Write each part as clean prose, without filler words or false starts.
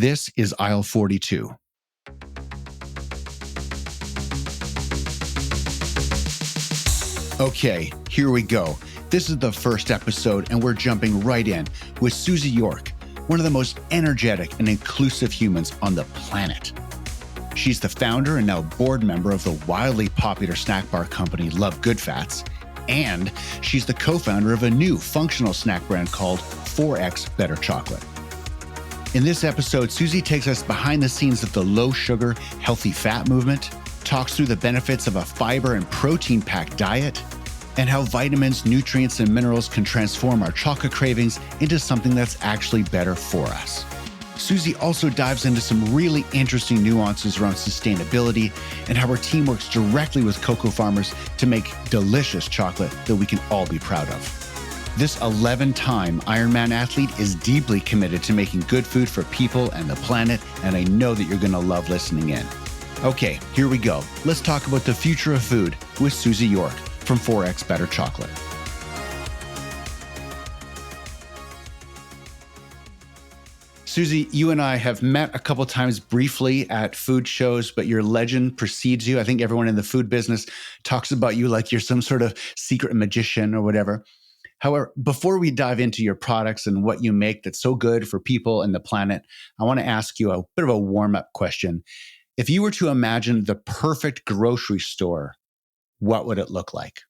This is aisle 42. Okay, here we go. This is the first episode, and we're jumping right in with Suzie Yorke, one of the most energetic and inclusive humans on the planet. She's the founder and now board member of the wildly popular snack bar company Love Good Fats, and she's the co-founder of a new functional snack brand called FourX Better Chocolate. In this episode, Suzie takes us behind the scenes of the low-sugar, healthy fat movement, talks through the benefits of a fiber and protein-packed diet, and how vitamins, nutrients, and minerals can transform our chocolate cravings into something that's actually better for us. Suzie also dives into some really interesting nuances around sustainability and how her team works directly with cocoa farmers to make delicious chocolate that we can all be proud of. This 11-time Ironman athlete is deeply committed to making good food for people and the planet, and I know that you're going to love listening in. Okay, here we go. Let's talk about the future of food with Suzie Yorke from FourX Better Chocolate. Suzie, you and I have met a couple times briefly at food shows, but your legend precedes you. I think everyone in the food business talks about you like you're some sort of secret magician or whatever. However, before we dive into your products and what you make that's so good for people and the planet, I want to ask you a bit of a warm-up question. If you were to imagine the perfect grocery store, what would it look like?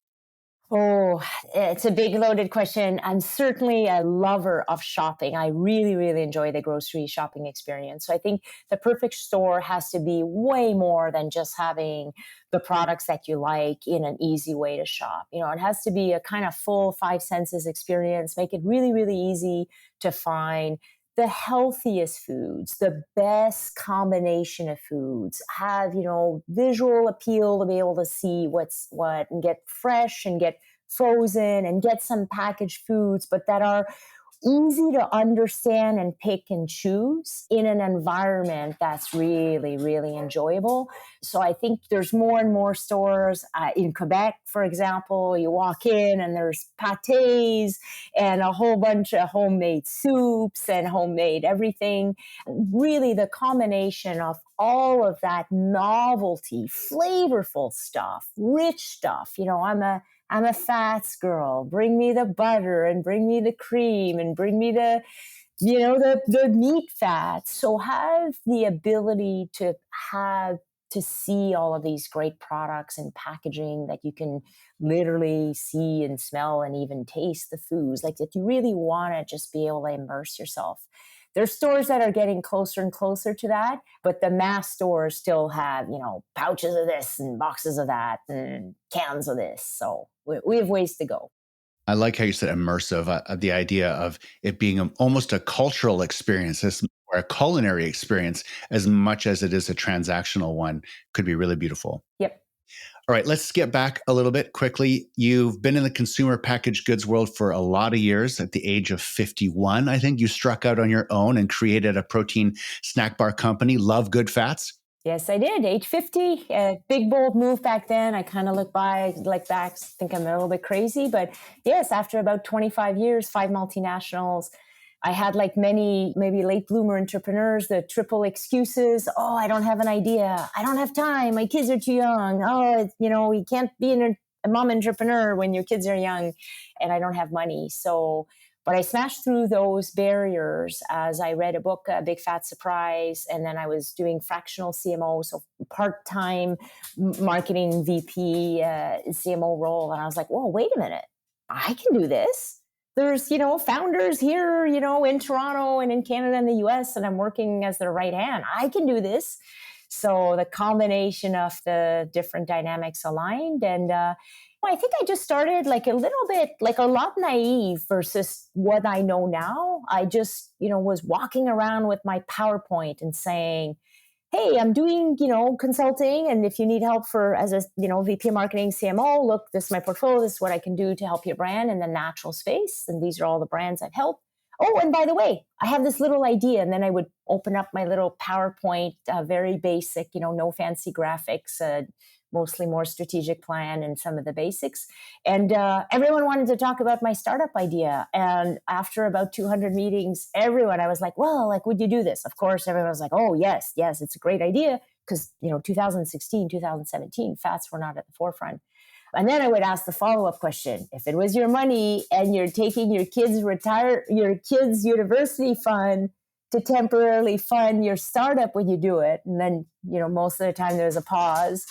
Oh, it's a big loaded question. I'm certainly a lover of shopping. I really, really enjoy the grocery shopping experience. So I think the perfect store has to be way more than just having the products that you like in an easy way to shop. You know, it has to be a kind of full five senses experience, make it really, really easy to find the healthiest foods, the best combination of foods, have, visual appeal to be able to see what's what and get fresh and get frozen and get some packaged foods, but that are easy to understand and pick and choose in an environment that's really, really enjoyable. So I think there's more and more stores in Quebec, for example, you walk in and there's pâtés and a whole bunch of homemade soups and homemade everything. Really the combination of all of that novelty, flavorful stuff, rich stuff. I'm a fats girl. Bring me the butter and bring me the cream and bring me the meat fats. So have the ability to see all of these great products and packaging that you can literally see and smell and even taste the foods. Like if you really want to just be able to immerse yourself. There's stores that are getting closer and closer to that, but the mass stores still have, pouches of this and boxes of that and cans of this. So we have ways to go. I like how you said immersive, the idea of it being almost a cultural experience or a culinary experience as much as it is a transactional one could be really beautiful. Yep. All right, let's get back a little bit quickly. You've been in the consumer packaged goods world for a lot of years. At the age of 51, I think you struck out on your own and created a protein snack bar company, Love Good Fats. Yes, I did. Age 50, big, bold move back then. I kind of look back, think I'm a little bit crazy. But yes, after about 25 years, 5 multinationals, I had like many maybe late bloomer entrepreneurs, the triple excuses. Oh, I don't have an idea. I don't have time. My kids are too young. Oh, you can't be a mom entrepreneur when your kids are young and I don't have money. But I smashed through those barriers as I read a book, A Big Fat Surprise, and then I was doing fractional CMO, so part-time marketing VP CMO role. And I was like, whoa, wait a minute. I can do this. There's, founders here, in Toronto and in Canada and the US, and I'm working as their right hand. I can do this. So the combination of the different dynamics aligned. And I think I just started like a little bit, like a lot naive versus what I know now. I just, was walking around with my PowerPoint and saying, hey, I'm doing, consulting. And if you need help as a, VP of marketing CMO, look, this is my portfolio. This is what I can do to help your brand in the natural space. And these are all the brands I've helped. Oh, and by the way, I have this little idea. And then I would open up my little PowerPoint, very basic, no fancy graphics, mostly more strategic plan and some of the basics. And everyone wanted to talk about my startup idea. And after about 200 meetings, I was like, well, like, would you do this? Of course, everyone was like, oh, yes, it's a great idea. Because, 2016, 2017, fats were not at the forefront. And then I would ask the follow-up question: if it was your money and you're taking your kids' university fund to temporarily fund your startup, would you do it? And then, most of the time there's a pause.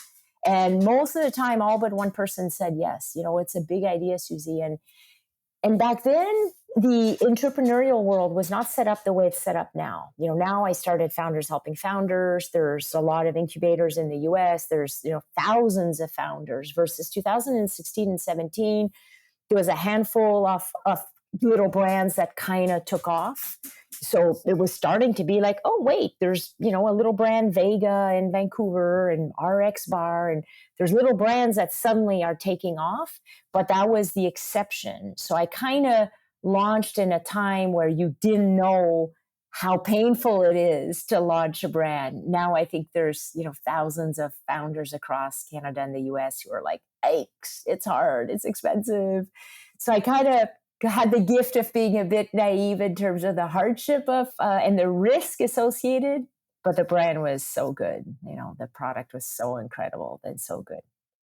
And most of the time, all but one person said yes. It's a big idea, Suzie. And back then, the entrepreneurial world was not set up the way it's set up now. Now I started Founders Helping Founders. There's a lot of incubators in the US. There's, thousands of founders versus 2016 and 17. There was a handful of little brands that kind of took off. So it was starting to be like, oh, wait, there's, a little brand Vega in Vancouver and RX Bar, and there's little brands that suddenly are taking off, but that was the exception. So I kind of launched in a time where you didn't know how painful it is to launch a brand. Now I think there's, thousands of founders across Canada and the US who are like, yikes, it's hard, it's expensive. So I kind of had the gift of being a bit naive in terms of the hardship of and the risk associated, but the brand was so good. The product was so incredible and so good.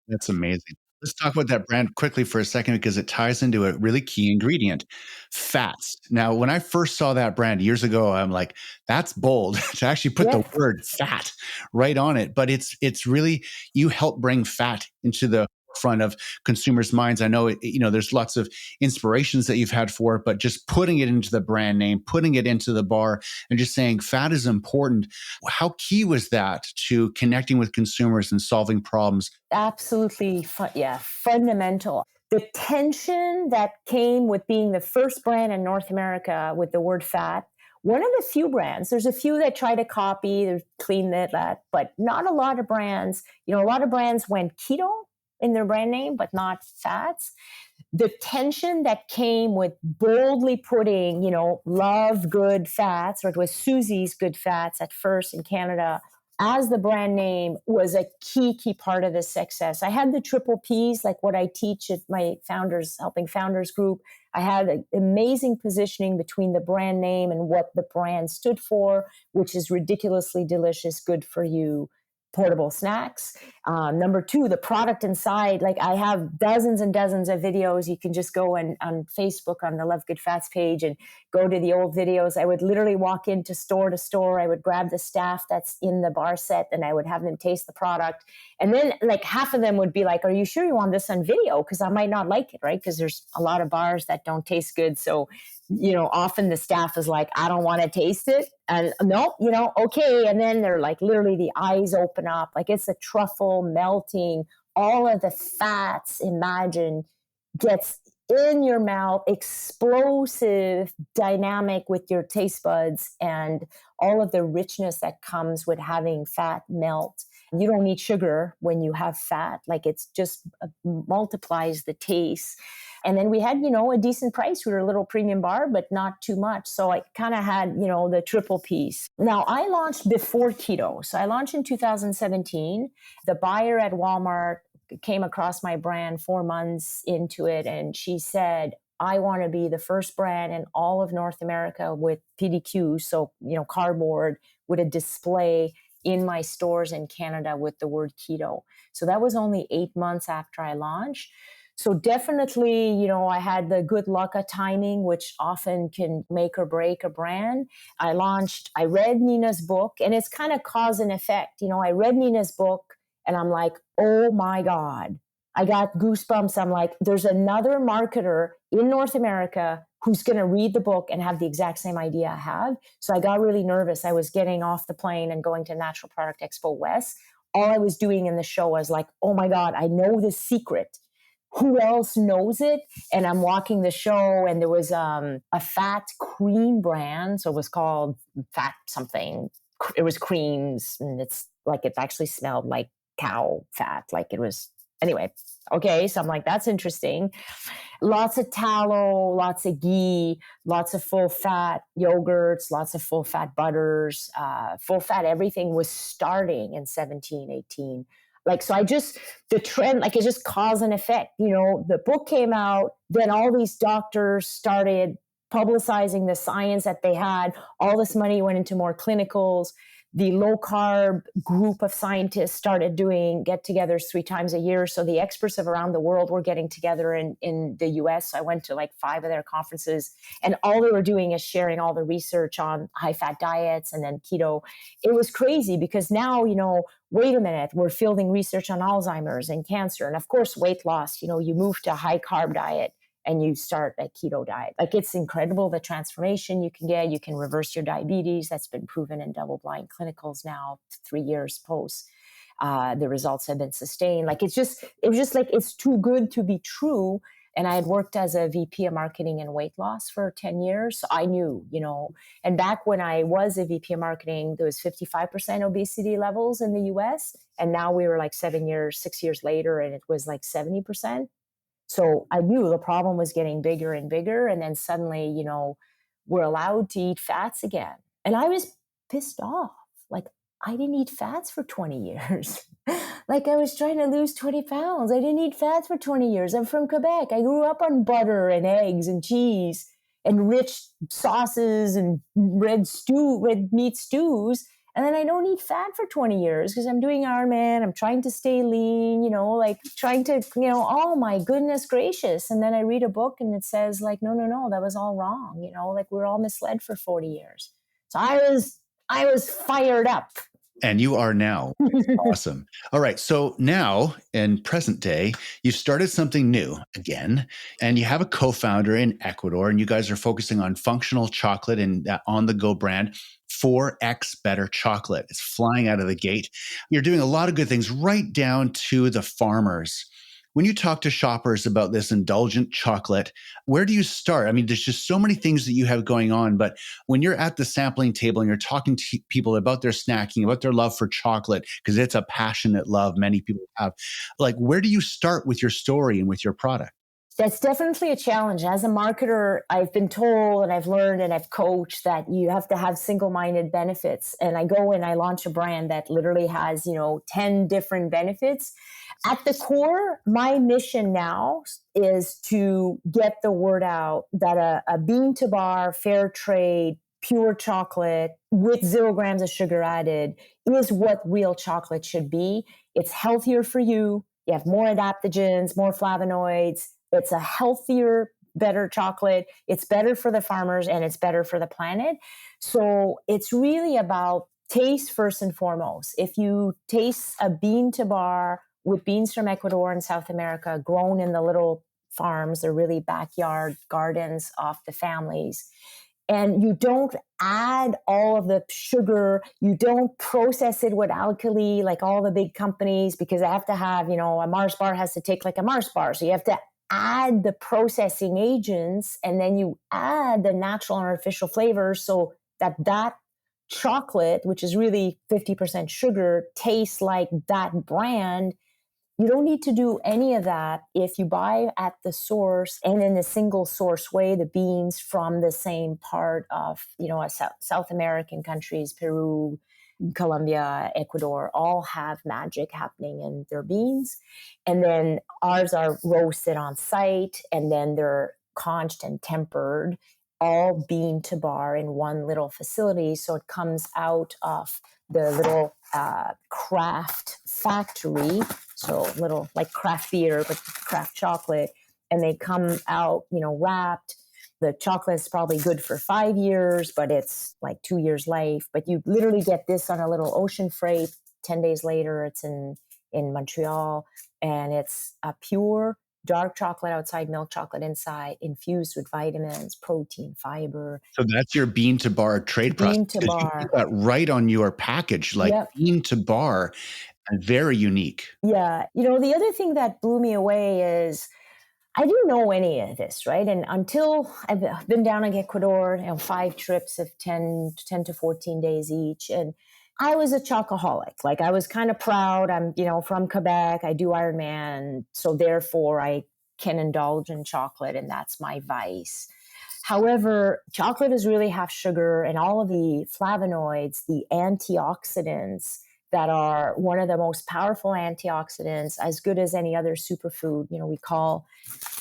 That's amazing. Let's talk about that brand quickly for a second because it ties into a really key ingredient, fats. Now, when I first saw that brand years ago, I'm like, that's bold to actually put the word fat right on it. But it's really, you help bring fat into the front of consumers' minds. I know, there's lots of inspirations that you've had for it, but just putting it into the brand name, putting it into the bar, and just saying fat is important. How key was that to connecting with consumers and solving problems? Absolutely. Fundamental. The tension that came with being the first brand in North America with the word fat, one of the few brands, there's a few that try to copy, they clean that, but not a lot of brands. A lot of brands went keto in their brand name, but not fats. The tension that came with boldly putting, love good fats, or it was Suzie's good fats at first in Canada, as the brand name was a key part of the success. I had the triple Ps, like what I teach at my Founders Helping Founders group. I had an amazing positioning between the brand name and what the brand stood for, which is ridiculously delicious, good for you, portable snacks. Number two, the product inside. Like I have dozens and dozens of videos. You can just go on Facebook on the Love Good Fats page and go to the old videos. I would literally walk into store to store. I would grab the staff that's in the bar set and I would have them taste the product. And then like half of them would be like, are you sure you want this on video? Because I might not like it, right? Because there's a lot of bars that don't taste good. So often the staff is like, I don't want to taste it. And no, okay. And then they're like, literally the eyes open up. Like it's a truffle melting, all of the fats, imagine, gets in your mouth, explosive dynamic with your taste buds and all of the richness that comes with having fat melt. You don't need sugar when you have fat. Like it's just multiplies the taste. And then we had, a decent price. We were a little premium bar, but not too much. So I kind of had, the triple piece. Now I launched before keto. So I launched in 2017. The buyer at Walmart came across my brand 4 months into it. And she said, I want to be the first brand in all of North America with PDQ. So, cardboard with a display in my stores in Canada with the word keto. So that was only 8 months after I launched. So definitely, I had the good luck of timing, which often can make or break a brand. I read Nina's book, and it's kind of cause and effect. I read Nina's book and I'm like, oh my God, I got goosebumps. I'm like, there's another marketer in North America who's going to read the book and have the exact same idea I have. So I got really nervous. I was getting off the plane and going to Natural Product Expo West. All I was doing in the show was like, oh my God, I know the secret. Who else knows it? And I'm walking the show, and there was a fat cream brand. So it was called fat something. It was creams, and it actually smelled like cow fat. Like it was, anyway. Okay. So I'm like, that's interesting. Lots of tallow, lots of ghee, lots of full fat yogurts, lots of full fat butters, full fat everything was starting in 17, 18. So the trend, like it's just cause and effect. The book came out, then all these doctors started publicizing the science that they had. All this money went into more clinicals. The low carb group of scientists started doing get-togethers 3 times a year. So the experts of around the world were getting together in the US. So I went to like 5 of their conferences, and all they were doing is sharing all the research on high-fat diets and then keto. It was crazy because now, wait a minute, we're fielding research on Alzheimer's and cancer. And of course, weight loss, you move to a high-carb diet and you start a keto diet. Like, it's incredible the transformation you can get. You can reverse your diabetes. That's been proven in double-blind clinicals now, 3 years post. The results have been sustained. Like, it was just like, it's too good to be true. And I had worked as a VP of marketing and weight loss for 10 years. So I knew, and back when I was a VP of marketing, there was 55% obesity levels in the US. And now we were like 6 years later, and it was like 70%. So I knew the problem was getting bigger and bigger. And then suddenly, we're allowed to eat fats again. And I was pissed off. Like, I didn't eat fats for 20 years. Like, I was trying to lose 20 pounds. I didn't eat fats for 20 years. I'm from Quebec. I grew up on butter and eggs and cheese and rich sauces and red meat stews. And then I don't eat fat for 20 years because I'm doing Ironman. I'm trying to stay lean, oh my goodness gracious. And then I read a book and it says like, no, that was all wrong. Like, we're all misled for 40 years. So I was fired up. And you are now. Awesome. All right. So now in present day, you've started something new again, and you have a co-founder in Ecuador, and you guys are focusing on functional chocolate and on-the-go brand, 4X Better Chocolate. It's flying out of the gate. You're doing a lot of good things right down to the farmers. When you talk to shoppers about this indulgent chocolate, where do you start? I mean, there's just so many things that you have going on, but when you're at the sampling table and you're talking to people about their snacking, about their love for chocolate, because it's a passionate love many people have, like, where do you start with your story and with your product? That's definitely a challenge. As a marketer, I've been told and I've learned and I've coached that you have to have single-minded benefits. And I go and I launch a brand that literally has, 10 different benefits. At the core, my mission now is to get the word out that a bean to bar, fair trade, pure chocolate with 0 grams of sugar added is what real chocolate should be. It's healthier for you. You have more adaptogens, more flavonoids. It's a healthier, better chocolate. It's better for the farmers and it's better for the planet. So it's really about taste first and foremost. If you taste a bean to bar with beans from Ecuador and South America, grown in the little farms, they're really backyard gardens of the families, and you don't add all of the sugar, you don't process it with alkali like all the big companies, because I have to have, a Mars bar has to take like a Mars bar. So you have to add the processing agents, and then you add the natural and artificial flavors so that chocolate, which is really 50% sugar, tastes like that brand. You don't need to do any of that if you buy at the source and in a single source way the beans from the same part of, South American countries, Peru, Colombia, Ecuador, all have magic happening in their beans. And then ours are roasted on site, and then they're conched and tempered, all bean to bar in one little facility. So it comes out of the little craft factory. So little like craft beer, but craft chocolate. And they come out, wrapped. The chocolate is probably good for 5 years, but it's like 2 years life. But you literally get this on a little ocean freight. 10 days later, it's in Montreal, and it's a pure dark chocolate outside, milk chocolate inside, infused with vitamins, protein, fiber. So that's your bean to bar trade process. Bean to bar. You put that right on your package, like Yep. bean to bar, and very unique. Yeah. The other thing that blew me away is I didn't know any of this, right? And until I've been down in Ecuador, 5 trips of 10 to 14 days each. And I was a chocoholic. Like, I was kind of proud. I'm, from Quebec. I do Ironman. So therefore I can indulge in chocolate, and that's my vice. However, chocolate is really half sugar, and all of the flavonoids, the antioxidants that are one of the most powerful antioxidants, as good as any other superfood.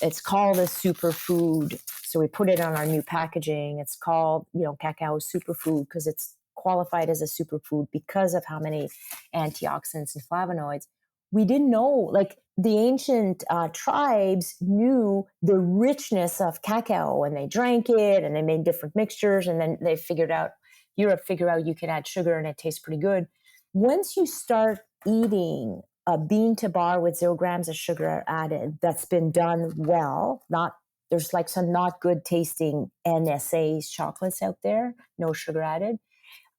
It's called a superfood. So we put it on our new packaging. It's called, cacao superfood because it's qualified as a superfood because of how many antioxidants and flavonoids. We didn't know, like the ancient tribes knew the richness of cacao, and they drank it and they made different mixtures. And then Europe figured out you can add sugar and it tastes pretty good. Once you start eating a bean to bar with 0 grams of sugar added, that's been done well, there's like some not good tasting NSA's chocolates out there, no sugar added.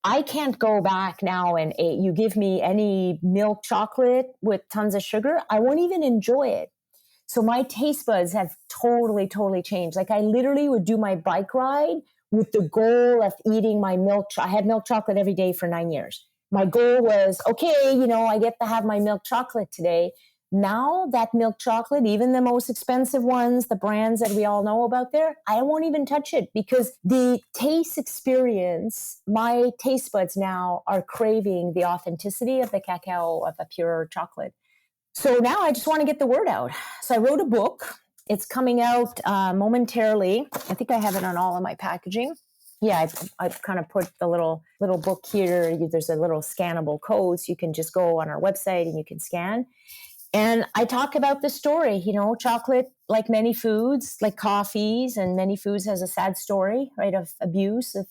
I can't go back now and you give me any milk chocolate with tons of sugar, I won't even enjoy it. So my taste buds have totally, totally changed. Like I literally would do my bike ride with the goal of eating my milk. I had milk chocolate every day for 9 years. My goal was, okay, I get to have my milk chocolate today. Now that milk chocolate, even the most expensive ones, the brands that we all know about there, I won't even touch it because the taste experience, my taste buds now are craving the authenticity of the cacao, of the pure chocolate. So now I just want to get the word out. So I wrote a book. It's coming out momentarily. I think I have it on all of my packaging. Yeah, I've kind of put the little book here. There's a little scannable code, so you can just go on our website and you can scan. And I talk about the story, chocolate, like many foods, like coffees, and many foods has a sad story, right, of abuse of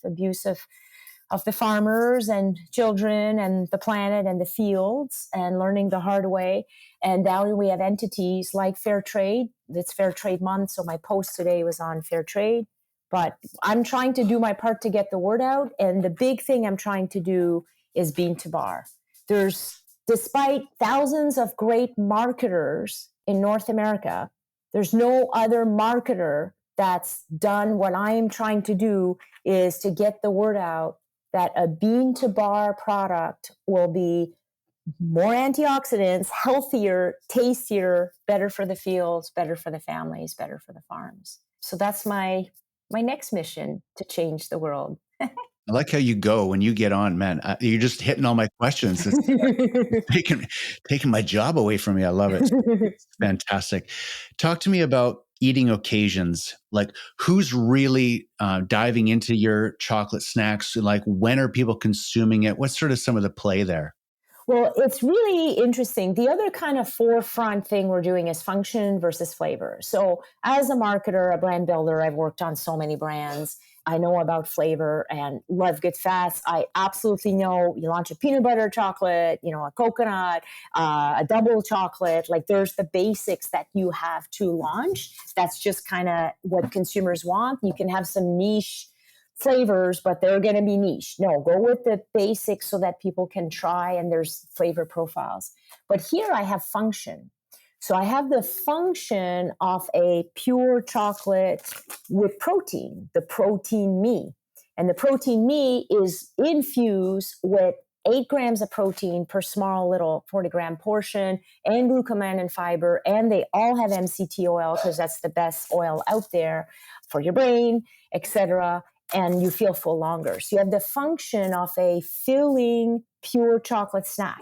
the farmers and children and the planet and the fields, and learning the hard way. And now we have entities like Fair Trade. It's Fair Trade Month, so my post today was on Fair Trade. But I'm trying to do my part to get the word out. And the big thing I'm trying to do is bean to bar. Despite thousands of great marketers in North America, there's no other marketer that's done what I am trying to do, is to get the word out that a bean to bar product will be more antioxidants, healthier, tastier, better for the fields, better for the families, better for the farms. So that's my next mission, to change the world. I like how you go when you get on, man. You're just hitting all my questions. It's taking my job away from me. I love it. It's fantastic. Talk to me about eating occasions. Like, who's really diving into your chocolate snacks? Like, when are people consuming it? What's sort of some of the play there? Well, it's really interesting. The other kind of forefront thing we're doing is function versus flavor. So as a marketer, a brand builder, I've worked on so many brands. I know about flavor and love good fats. I absolutely know you launch a peanut butter chocolate, a coconut, a double chocolate. Like there's the basics that you have to launch. That's just kind of what consumers want. You can have some niche flavors, but they're going to be niche. No, go with the basics so that people can try, and there's flavor profiles. But here I have function. So I have the function of a pure chocolate with protein, the protein me. And the protein me is infused with 8 grams of protein per small little 40-gram portion, and glucosamine and fiber. And they all have MCT oil because that's the best oil out there for your brain, etc. And you feel full longer. So you have the function of a filling pure chocolate snack.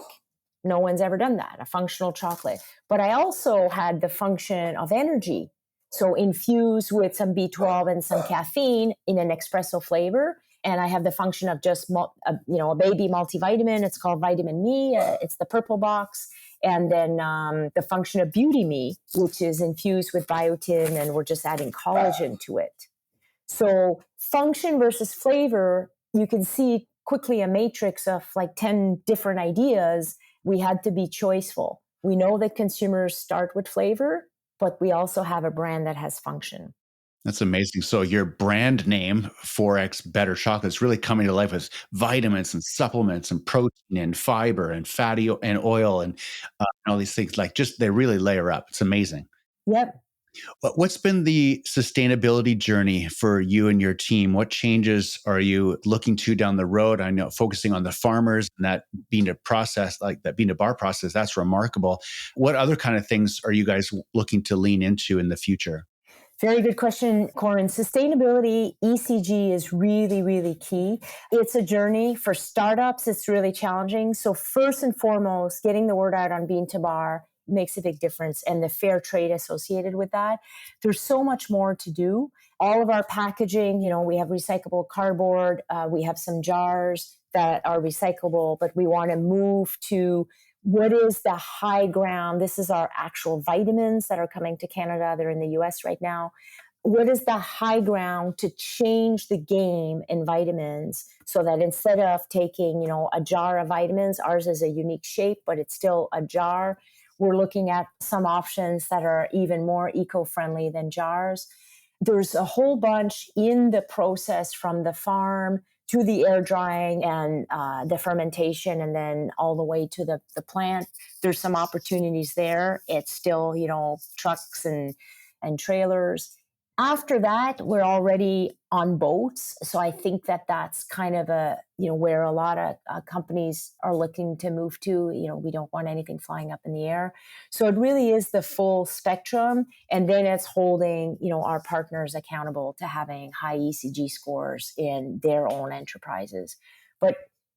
No one's ever done that, a functional chocolate. But I also had the function of energy. So infused with some B12 and some caffeine in an espresso flavor. And I have the function of just, a baby multivitamin. It's called Vitamin Me. It's the purple box. And then the function of Beauty Me, which is infused with biotin, and we're just adding collagen to it. So function versus flavor, you can see quickly a matrix of like 10 different ideas. We had to be choiceful. We know that consumers start with flavor, but we also have a brand that has function. That's amazing. So your brand name, FourX Better Chocolate, is really coming to life with vitamins and supplements and protein and fiber and fatty and oil and all these things. Like, just they really layer up. It's amazing. Yep. What's been the sustainability journey for you and your team? What changes are you looking to down the road? I know focusing on the farmers and that bean to process, like that bean to bar process, that's remarkable. What other kind of things are you guys looking to lean into in the future? Very good question, Corwin. Sustainability, ECG is really, really key. It's a journey. For startups, it's really challenging. So first and foremost, getting the word out on bean to bar makes a big difference, and the fair trade associated with that. There's so much more to do. All of our packaging, we have recyclable cardboard. We have some jars that are recyclable, but we want to move to what is the high ground. This is our actual vitamins that are coming to Canada. They're in the US right now. What is the high ground to change the game in vitamins so that instead of taking, a jar of vitamins, ours is a unique shape, but it's still a jar. We're looking at some options that are even more eco-friendly than jars. There's a whole bunch in the process from the farm to the air drying and the fermentation, and then all the way to the plant. There's some opportunities there. It's still, trucks and trailers. After that, we're already on boats. So I think that that's kind of where a lot of companies are looking to move to. We don't want anything flying up in the air. So it really is the full spectrum. And then it's holding, our partners accountable to having high ECG scores in their own enterprises. But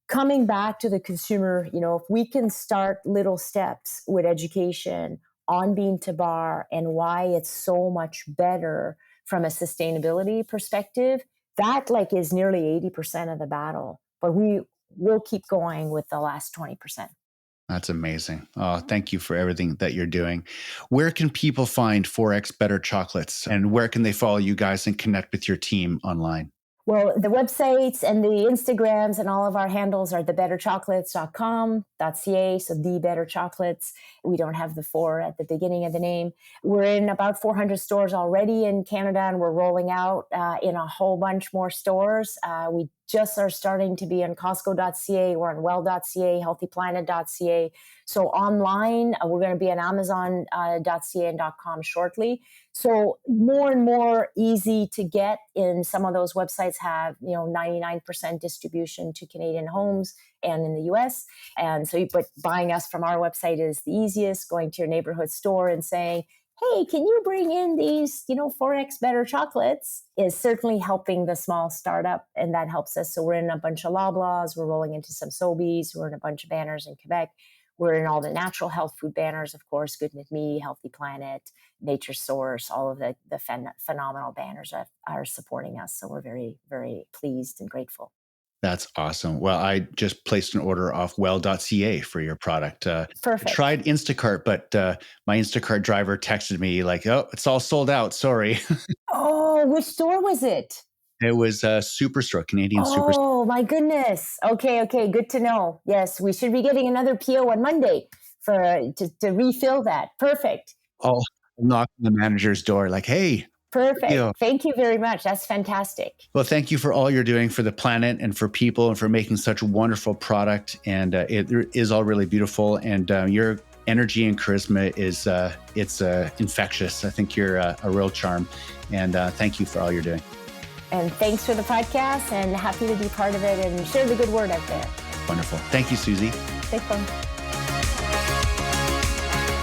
coming back to the consumer, if we can start little steps with education on bean to bar and why it's so much better from a sustainability perspective, that is nearly 80% of the battle. But we will keep going with the last 20%. That's amazing. Oh, thank you for everything that you're doing. Where can people find FourX Better Chocolates, and where can they follow you guys and connect with your team online? Well, the websites and the Instagrams and all of our handles are thebetterchocolates.com.ca. So The Better Chocolates. We don't have the 4 at the beginning of the name. We're in about 400 stores already in Canada, and we're rolling out in a whole bunch more stores. We just are starting to be on Costco.ca. We're on well.ca, healthyplanet.ca. So online, we're going to be on Amazon.ca and .com shortly. So more and more easy to get in. Some of those websites have, 99% distribution to Canadian homes and in the US. And so, but buying us from our website is the easiest. Going to your neighborhood store and saying, hey, can you bring in these, 4X Better Chocolates, is certainly helping the small startup. And that helps us. So we're in a bunch of Loblaws. We're rolling into some Sobeys. We're in a bunch of banners in Quebec. We're in all the natural health food banners, of course, Good With Me, Healthy Planet, Nature Source, all of the phenomenal banners that are supporting us. So we're very, very pleased and grateful. That's awesome. Well, I just placed an order off well.ca for your product. Perfect. I tried Instacart, but my Instacart driver texted me like, oh, it's all sold out. Sorry. Oh, which store was it? It was Superstore, Canadian Superstore. Oh, my goodness. Okay. Good to know. Yes, we should be getting another PO on Monday to refill that. Perfect. Oh, knock on the manager's door like, hey. Perfect. Thank you very much. That's fantastic. Well, thank you for all you're doing for the planet and for people and for making such a wonderful product. And it is all really beautiful. And your energy and charisma is it's infectious. I think you're a real charm. And thank you for all you're doing. And thanks for the podcast, and happy to be part of it and share the good word out there. Wonderful. Thank you, Suzie. Take fun.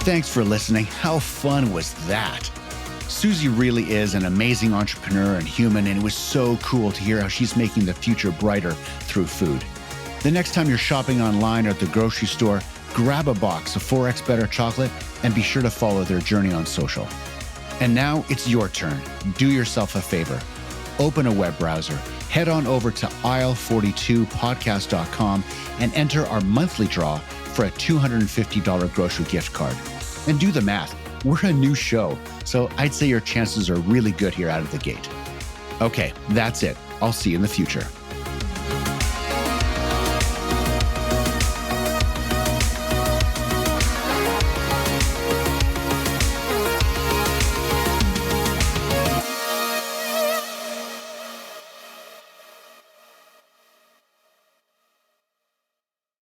Thanks for listening. How fun was that? Suzie really is an amazing entrepreneur and human, and it was so cool to hear how she's making the future brighter through food. The next time you're shopping online or at the grocery store, grab a box of FourX Better Chocolate and be sure to follow their journey on social. And now it's your turn. Do yourself a favor. Open a web browser, head on over to aisle42podcast.com and enter our monthly draw for a $250 grocery gift card. And do the math. We're a new show, so I'd say your chances are really good here out of the gate. Okay, that's it. I'll see you in the future.